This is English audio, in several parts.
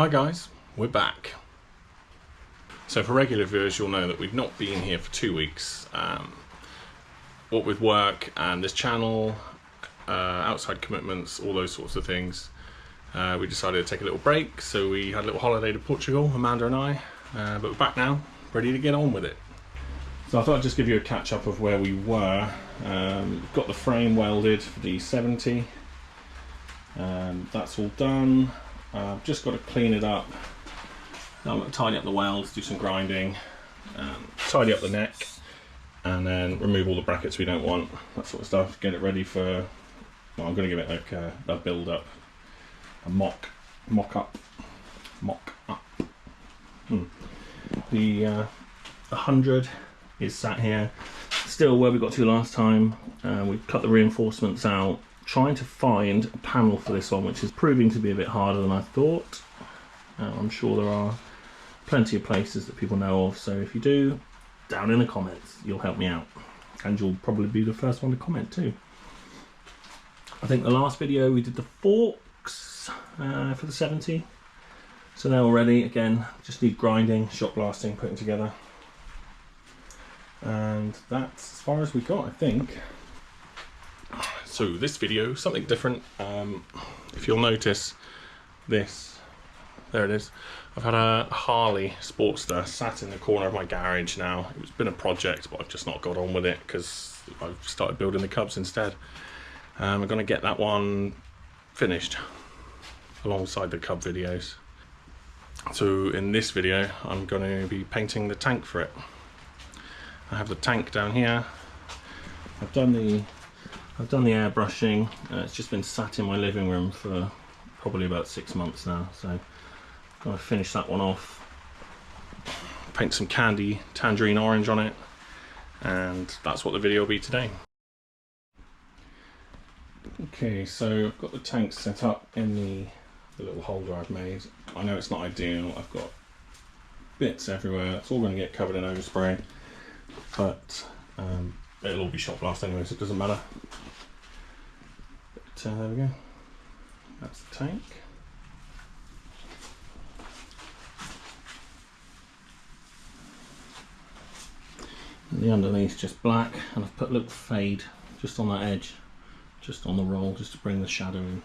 Hi guys, we're back. So for regular viewers, you'll know that we've not been here for 2 weeks. What with work and this channel, outside commitments, all those sorts of things, we decided to take a little break. So we had a little holiday to Portugal, Amanda and I, but we're back now, ready to get on with it. So I thought I'd just give you a catch up of where we were. Got the frame welded for the 70. That's all done. Just got to clean it up. Now I'm going to tidy up the welds, do some grinding, tidy up the neck, and then remove all the brackets we don't want, that sort of stuff. Get it ready for, well, I'm going to give it like a build up, a mock up. The 100 is sat here, still where we got to last time. We cut the reinforcements out, trying to find a panel for this one, which is proving to be a bit harder than I thought. I'm sure there are plenty of places that people know of, so if you do, down in the comments, you'll help me out. And you'll probably be the first one to comment too. I think the last video we did the forks for the 70. So they're all ready. Again, just need grinding, shot blasting, putting together. And that's as far as we got, I think. So this video, something different. If you'll notice this, there it is. I've had a Harley Sportster sat in the corner of my garage now. It's been a project, but I've just not got on with it because I've started building the Cubs instead. I'm going to get that one finished alongside the Cub videos. So in this video, I'm going to be painting the tank for it. I have the tank down here. I've done the airbrushing. It's just been sat in my living room for probably about 6 months now, so I'm going to finish that one off, paint some candy tangerine orange on it, and that's what the video will be today. Okay, so I've got the tank set up in the little holder I've made. I know it's not ideal, I've got bits everywhere, it's all going to get covered in overspray, but it'll all be shot blast anyway, so it doesn't matter. But there we go. That's the tank. And the underneath just black, and I've put a little fade just on that edge, just on the roll, just to bring the shadow in.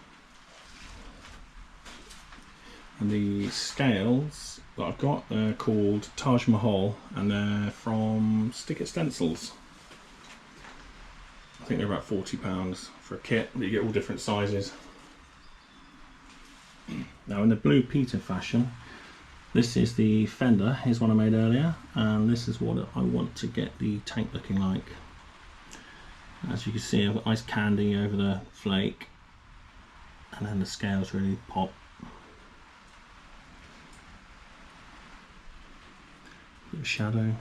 And the scales that I've got, they're called Taj Mahal, and they're from Stick It Stencils. I think they're about £40 for a kit, but you get all different sizes. Now in the Blue Peter fashion, this is the fender, here's one I made earlier, and this is what I want to get the tank looking like. As you can see, I've got nice candy over the flake, and then the scales really pop. Bit of shadow.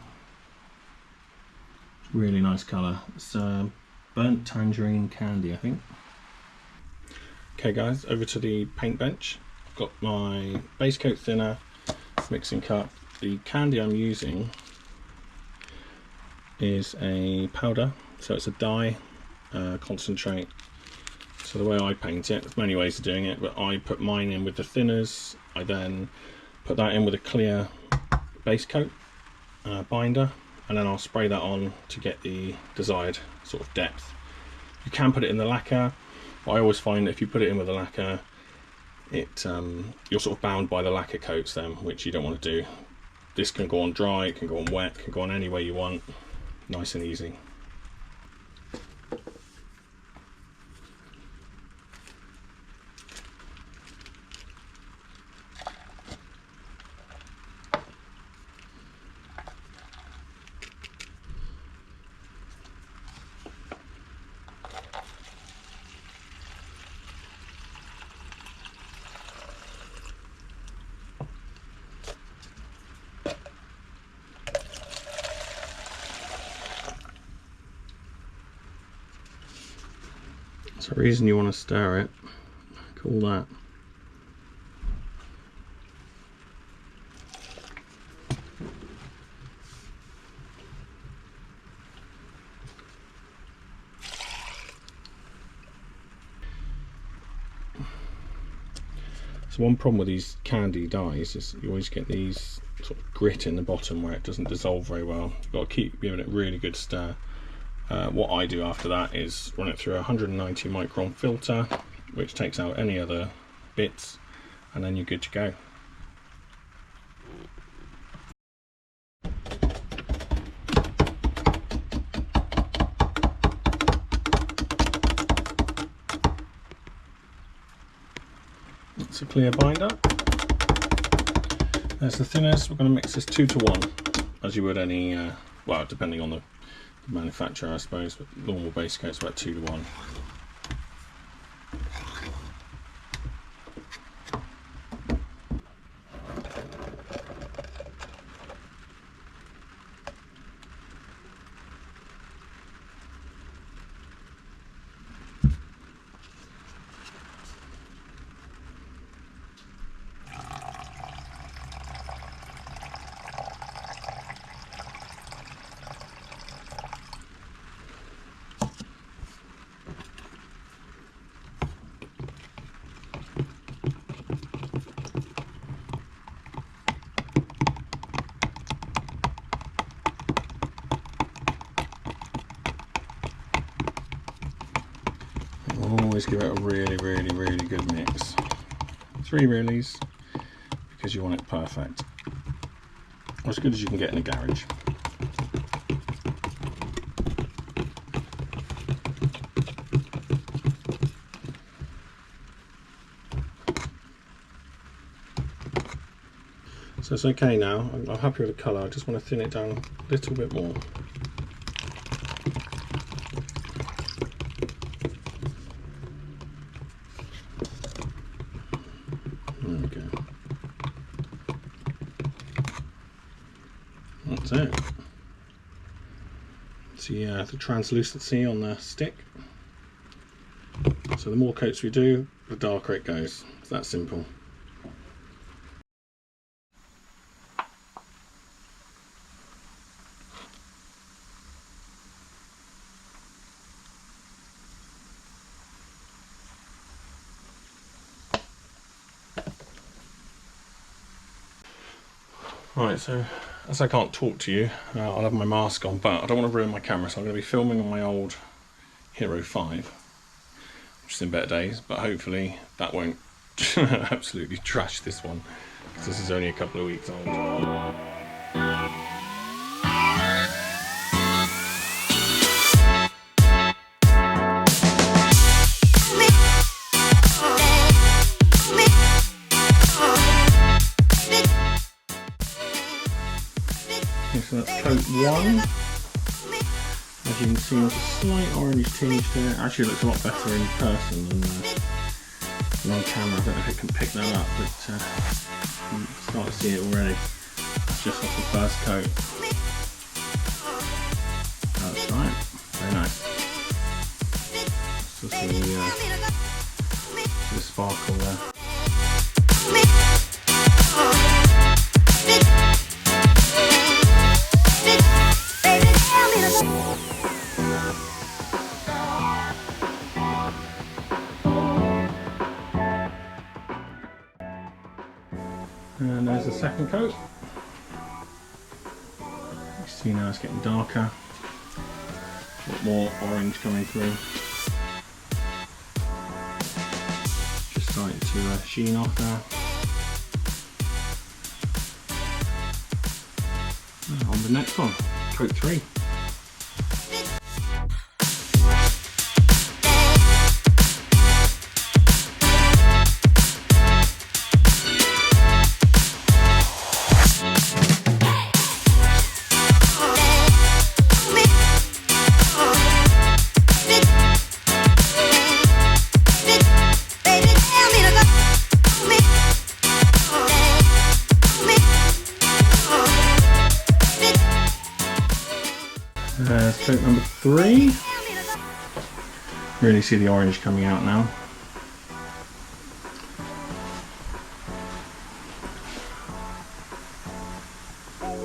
Really nice colour. It's burnt tangerine candy, I think. Okay guys, over to the paint bench. I've got my base coat thinner, mixing cup. The candy I'm using is a powder, so it's a dye concentrate. So the way I paint it, there's many ways of doing it, but I put mine in with the thinners. I then put that in with a clear base coat binder, and then I'll spray that on to get the desired sort of depth. You can put it in the lacquer, but I always find that if you put it in with the lacquer, you're sort of bound by the lacquer coats then, which you don't want to do. This can go on dry, it can go on wet, it can go on any way you want, nice and easy. That's the reason you want to stir it. Cool that. So one problem with these candy dyes is you always get these sort of grit in the bottom where it doesn't dissolve very well. You've got to keep giving it really good stir. What I do after that is run it through a 190 micron filter, which takes out any other bits, and then you're good to go. It's a clear binder. There's the thinners. We're going to mix this 2 to 1, as you would any, well, depending on the manufacturer, I suppose, but normal base coat's about 2 to 1. Always give it a really good mix. 3 reelies, because you want it perfect, or as good as you can get in a garage. So it's okay now. I'm happy with the colour. I just want to thin it down a little bit more. There we go. That's it. See the translucency on the stick. So the more coats we do, the darker it goes. It's that simple. Right, so as I can't talk to you, I'll have my mask on, but I don't want to ruin my camera, so I'm going to be filming on my old Hero 5, which is in better days, but hopefully that won't absolutely trash this one, because this is only a couple of weeks old. So that's coat 1. As you can see, there's a slight orange tinge to it. Actually, it looks a lot better in person than on camera. I don't know if it can pick that up, but you can start to see it already. That's just off the first coat. That's right. Very nice. So the sparkle there. And there's the second coat. You see now it's getting darker. A bit more orange coming through. Just starting to sheen off there. And on the next one, coat 3. Coat number 3. Really see the orange coming out now.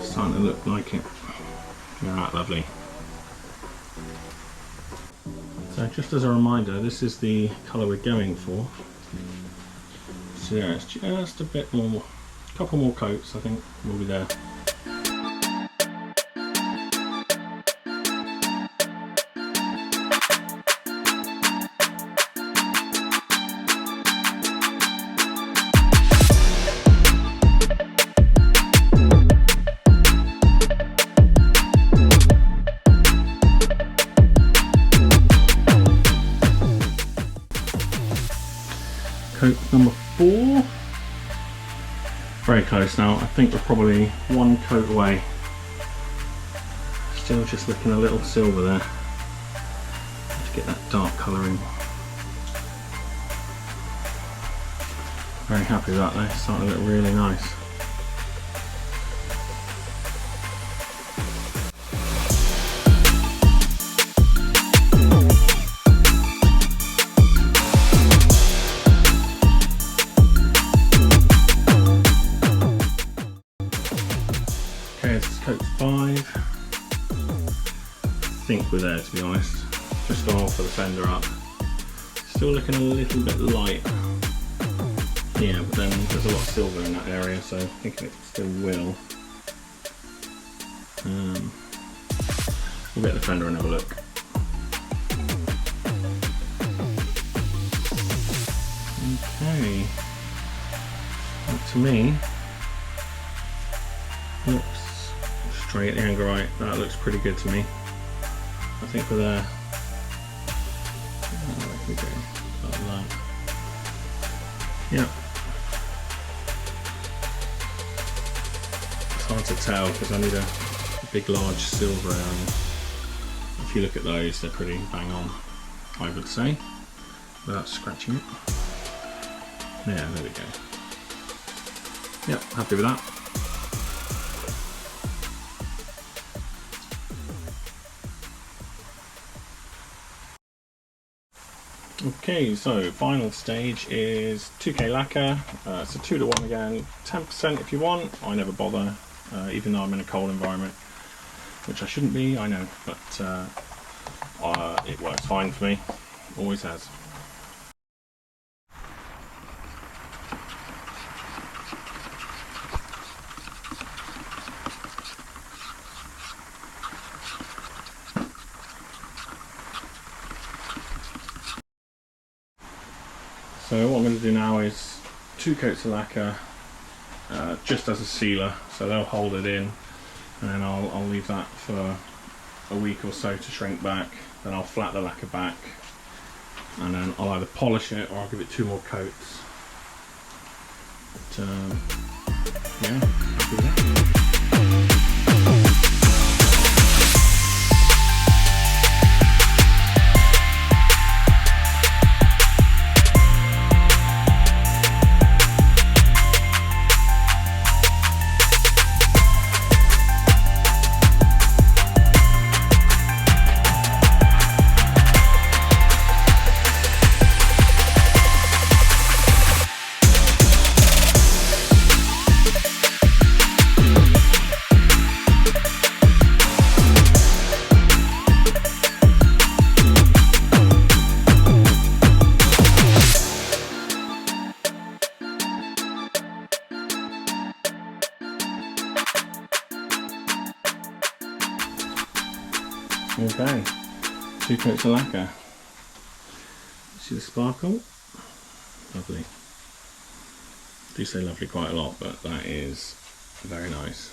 Starting to look like it. Alright, lovely. So just as a reminder, this is the colour we're going for. there, it's just a bit more, a couple more coats I think will be there. Coat number 4. Very close now. I think we're probably one coat away. Still just looking a little silver there. To get that dark colouring. Very happy with that though. It's starting to look really nice. Okay, this is coat 5. I think we're there, to be honest. Just gone off for the fender up. Still looking a little bit light. Yeah, but then there's a lot of silver in that area, so I think it still will. We'll get the fender and have a look. Okay. Well, to me, looks straight the angle right. That looks pretty good to me. I think we're there. There we go. Like that. Yeah. It's hard to tell because I need a big large silver area. If you look at those, they're pretty bang on, I would say, without scratching it. Yeah, there we go. Yep, happy with that. Okay, so final stage is 2K lacquer. It's a 2-to-1 again, 10% if you want. I never bother, even though I'm in a cold environment, which I shouldn't be, I know, but it works fine for me, always has. So what I'm going to do now is 2 coats of lacquer, just as a sealer, so they'll hold it in, and then I'll leave that for a week or so to shrink back. Then I'll flat the lacquer back, and then I'll either polish it or I'll give it 2 more coats. But, yeah, happy with that. Okay, 2 coats of lacquer. See the sparkle? Lovely. I do say lovely quite a lot, but that is very nice.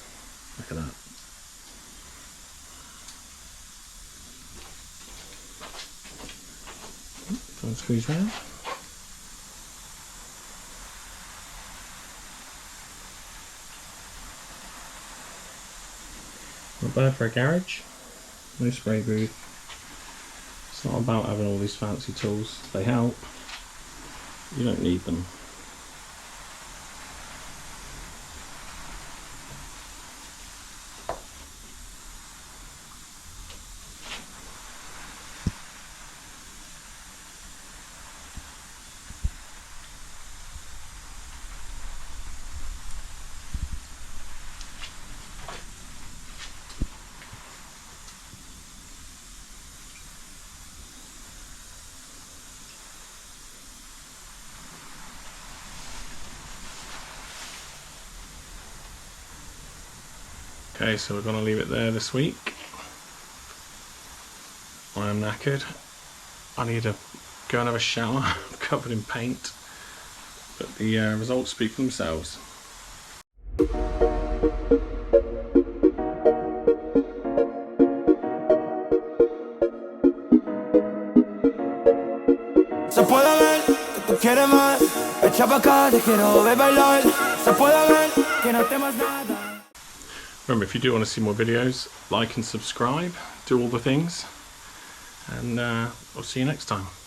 Look at that. Try and squeeze round. Not bad for a garage. No spray booth. It's not about having all these fancy tools. They help. You don't need them. Okay, so we're going to leave it there this week. I am knackered. I need to go and have a shower. I'm covered in paint. But the results speak for themselves. Se puede ver que tú quieres más. Echa pa' acá, te quiero ver bailar. Se puede ver que no temas nada. Remember, if you do want to see more videos, like and subscribe, do all the things, and I'll see you next time.